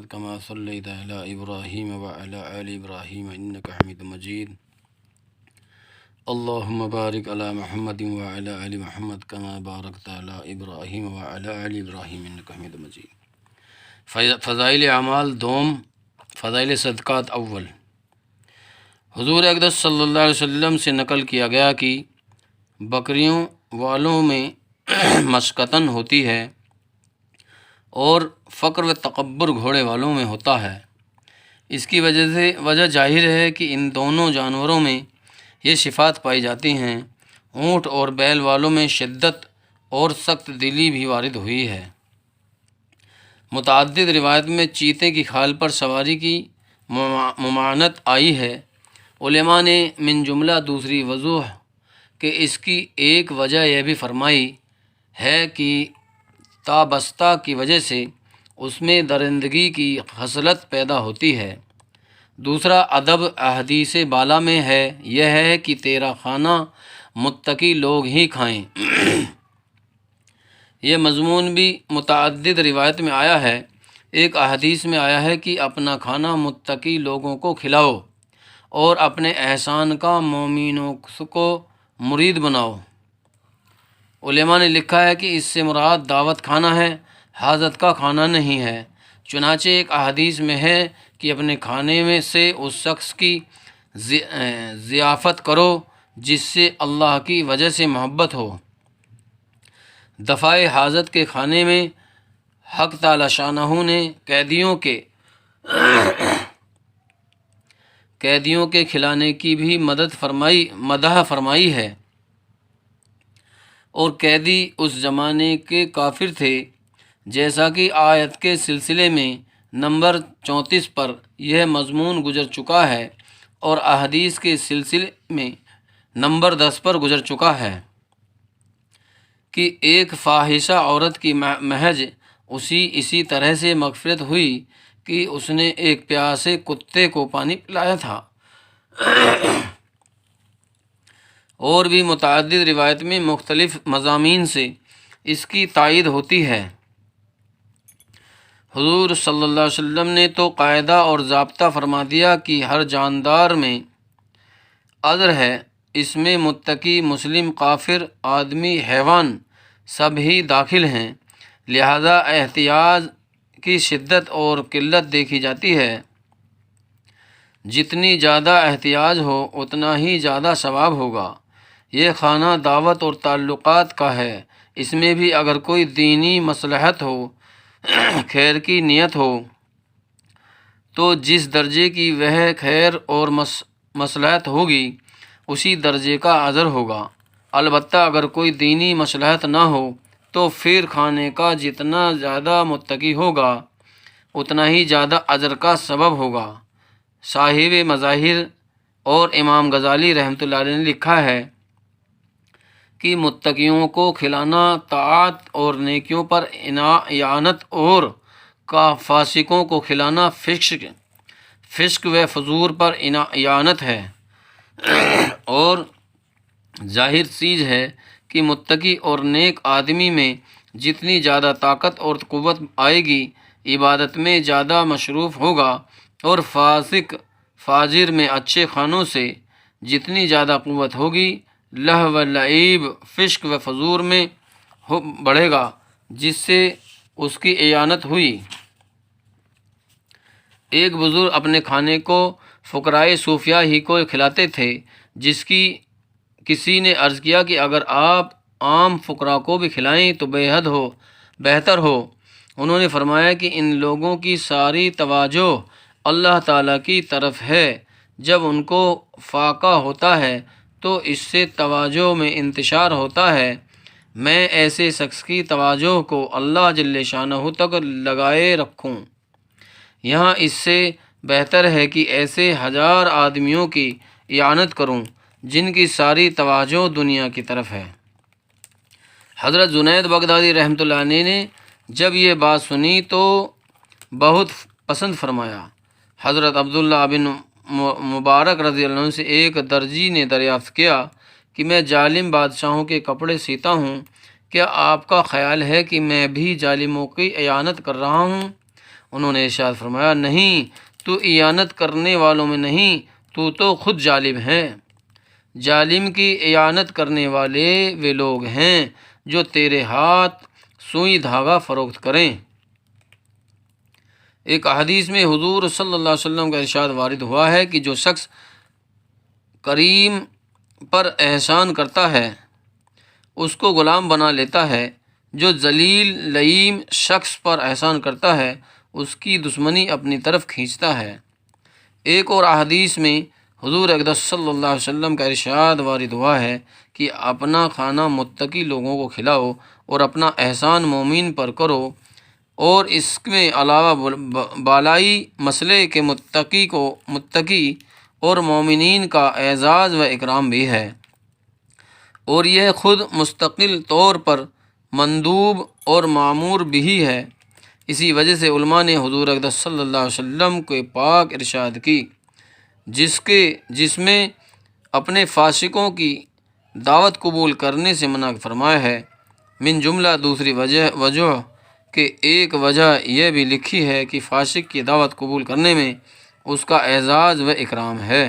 محمد كما صليت على إبراهيم وعلى آل إبراهيم إنك حميد مجيد اللهم بارك على محمد وعلى آل محمد كما باركت على إبراهيم وعلى آل إبراهيم إنك حميد مجيد۔ فضائل اعمال دوم، فضائل صدقات اول۔ حضور اقدس صلی اللہ علیہ وسلم سے نقل کیا گیا کہ بکریوں والوں میں مسقطن ہوتی ہے اور فقر و تکبر گھوڑے والوں میں ہوتا ہے۔ اس کی وجہ ظاہر ہے کہ ان دونوں جانوروں میں یہ صفات پائی جاتی ہیں۔ اونٹ اور بیل والوں میں شدت اور سخت دلی بھی وارد ہوئی ہے۔ متعدد روایت میں چیتے کی کھال پر سواری کی ممانعت آئی ہے۔ علماء نے من جملہ دوسری وجوہ کہ اس کی ایک وجہ یہ بھی فرمائی ہے کہ تابستہ کی وجہ سے اس میں درندگی کی خصلت پیدا ہوتی ہے۔ دوسرا ادب احادیث بالا میں ہے، یہ ہے کہ تیرا کھانا متقی لوگ ہی کھائیں۔ یہ مضمون بھی متعدد روایت میں آیا ہے۔ ایک احادیث میں آیا ہے کہ اپنا کھانا متقی لوگوں کو کھلاؤ اور اپنے احسان کا مومنوں کو مرید بناؤ۔ علماء نے لکھا ہے کہ اس سے مراد دعوت کھانا ہے، حاجت کا کھانا نہیں ہے۔ چنانچہ ایک احادیث میں ہے کہ اپنے کھانے میں سے اس شخص کی ضیافت کرو جس سے اللہ کی وجہ سے محبت ہو۔ دفاع حاجت کے کھانے میں حق تعالی شانہ نے قیدیوں کے کھلانے کی بھی مدح فرمائی ہے، اور قیدی اس زمانے کے کافر تھے، جیسا کہ آیت کے سلسلے میں نمبر 34 پر یہ مضمون گزر چکا ہے اور احادیث کے سلسلے میں نمبر 10 پر گزر چکا ہے کہ ایک فاحشہ عورت کی محض اسی طرح سے مغفرت ہوئی کہ اس نے ایک پیاسے کتے کو پانی پلایا تھا۔ اور بھی متعدد روایت میں مختلف مضامین سے اس کی تائید ہوتی ہے۔ حضور صلی اللہ علیہ وسلم نے تو قاعدہ اور ضابطہ فرما دیا کہ ہر جاندار میں اجر ہے، اس میں متقی، مسلم، کافر، آدمی، حیوان سب ہی داخل ہیں، لہذا احتیاج کی شدت اور قلت دیکھی جاتی ہے۔ جتنی زیادہ احتیاج ہو اتنا ہی زیادہ ثواب ہوگا۔ یہ کھانا دعوت اور تعلقات کا ہے، اس میں بھی اگر کوئی دینی مصلحت ہو، خیر کی نیت ہو، تو جس درجے کی وہ خیر اور مصلحت ہوگی اسی درجے کا اجر ہوگا۔ البتہ اگر کوئی دینی مصلحت نہ ہو تو پھر کھانے کا جتنا زیادہ متقی ہوگا اتنا ہی زیادہ اجر کا سبب ہوگا۔ صاحب مظاہر اور امام غزالی رحمۃ اللہ علیہ نے لکھا ہے کہ متقیوں کو کھلانا طاعت اور نیکیوں پر اعانت، اور فاسقوں کو کھلانا فسق و فجور پر اعانت ہے۔ اور ظاہر چیز ہے کہ متقی اور نیک آدمی میں جتنی زیادہ طاقت اور قوت آئے گی عبادت میں زیادہ مصروف ہوگا، اور فاسق فاجر میں اچھے کھانوں سے جتنی زیادہ قوت ہوگی لہو و لعب، فسق و فجور میں بڑھے گا، جس سے اس کی اعانت ہوئی۔ ایک بزرگ اپنے کھانے کو فقراء صوفیہ ہی کو کھلاتے تھے، جس کی کسی نے عرض کیا کہ اگر آپ عام فقراء کو بھی کھلائیں تو بہتر ہو۔ انہوں نے فرمایا کہ ان لوگوں کی ساری توجہ اللہ تعالیٰ کی طرف ہے، جب ان کو فاقہ ہوتا ہے تو اس سے توجہ میں انتشار ہوتا ہے۔ میں ایسے شخص کی توجہ کو اللہ جل شانہ تک لگائے رکھوں، یہاں اس سے بہتر ہے کہ ایسے ہزار آدمیوں کی اعانت کروں جن کی ساری توجہ دنیا کی طرف ہے۔ حضرت جنید بغدادی رحمۃ اللہ علیہ نے جب یہ بات سنی تو بہت پسند فرمایا۔ حضرت عبداللہ بن مبارک رضی اللہ عنہ سے ایک درزی نے دریافت کیا کہ میں ظالم بادشاہوں کے کپڑے سیتا ہوں، کیا آپ کا خیال ہے کہ میں بھی ظالموں کی اعانت کر رہا ہوں؟ انہوں نے ارشاد فرمایا نہیں، تو اعانت کرنے والوں میں نہیں، تو خود ظالم ہے۔ ظالم کی اعانت کرنے والے وہ لوگ ہیں جو تیرے ہاتھ سوئی دھاگا فروخت کریں۔ ایک حدیث میں حضور صلی اللہ علیہ وسلم کا ارشاد وارد ہوا ہے کہ جو شخص کریم پر احسان کرتا ہے اس کو غلام بنا لیتا ہے، جو ذلیل لئیم شخص پر احسان کرتا ہے اس کی دشمنی اپنی طرف کھینچتا ہے۔ ایک اور حدیث میں حضور اقدس صلی اللہ علیہ وسلم کا ارشاد وارد ہوا ہے کہ اپنا کھانا متقی لوگوں کو کھلاؤ اور اپنا احسان مومن پر کرو، اور اس میں علاوہ بالائی مسئلے کے متقی اور مومنین کا اعزاز و اکرام بھی ہے، اور یہ خود مستقل طور پر مندوب اور معمور بھی ہے۔ اسی وجہ سے علماء نے حضور اقدس صلی اللہ علیہ وسلم کے پاک ارشاد کی جس میں اپنے فاسقوں کی دعوت قبول کرنے سے منع فرمایا ہے، من جملہ دوسری وجہ کہ ایک وجہ یہ بھی لکھی ہے کہ فاسق کی دعوت قبول کرنے میں اس کا اعزاز و اکرام ہے۔